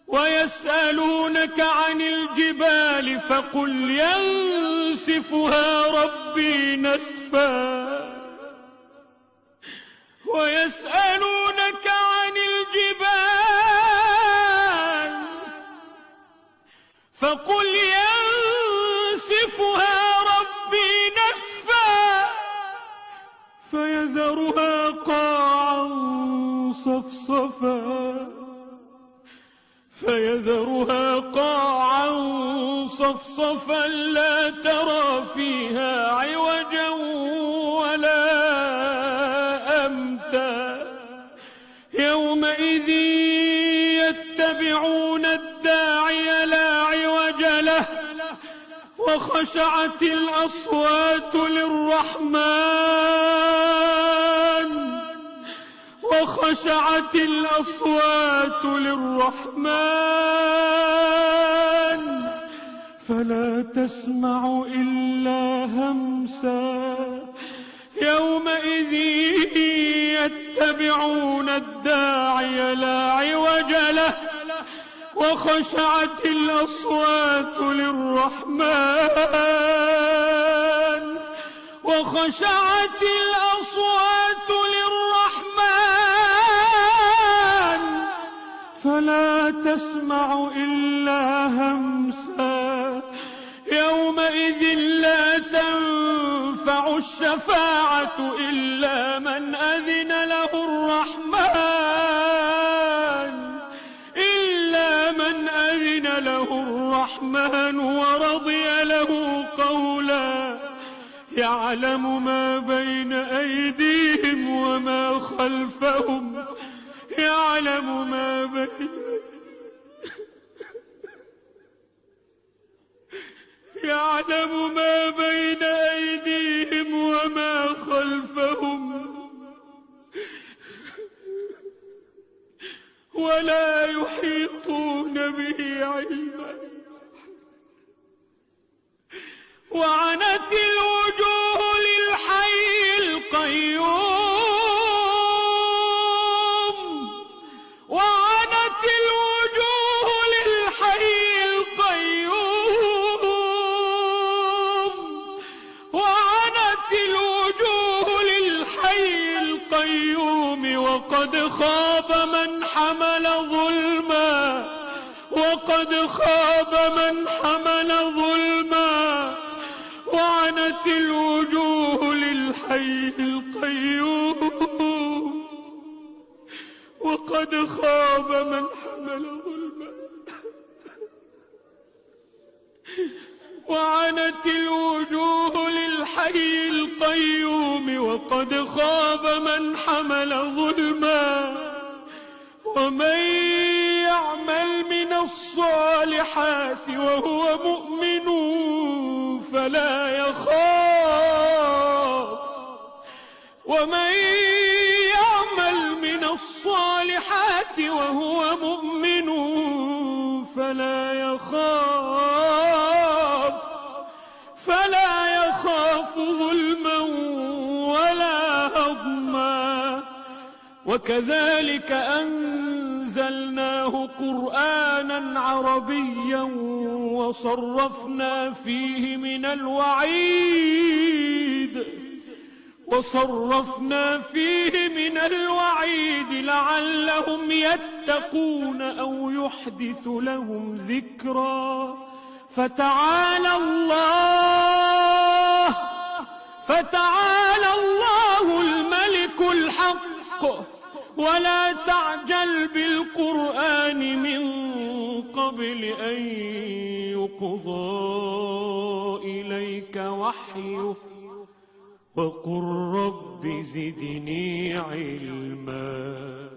ويسألونك عن الجبال فقل ينسفها ربي نسفا ويسألونك عن الجبال فقل ينسفها ربي نسفا فيذرها قاعا صفصفا لا ترى فيها عوجا ولا أمتا يومئذ يتبعون الداعي لا عوج له وخشعت الأصوات للرحمن فلا تسمع إلا همسا يومئذ يتبعون الداعي لا عوج له وخشعت الأصوات للرحمن فلا تسمع إلا همسا يومئذ لا تنفع الشفاعة إلا من أذن له الرحمن ورضي له قولا يعلم ما بين أيديهم وما خلفهم يعلم ما بين أيديهم وما خلفهم ولا يحيطون به علما وعنت الوجوه للحي القيوم وعنت الوجوه للحي القيوم وقد خاب من حمل ظلما وعنت الوجوه للحي القيوم وقد خاب من حمل ظلما وعنت الوجوه للحي القيوم وقد خاب من حمل ظلما ومن يعمل من الصالحات وهو مؤمن فلا يخاف ظلما ولا هضما وكذلك أنزلناه قرآنا عربيا وصرفنا فيه من الوعيد لعلهم يتقون أو يحدث لهم ذكرا فتعالى الله الملك الحق ولا تعجل بالقرآن من قبل أن يقضى إليك وحيه وقل رب زدني علما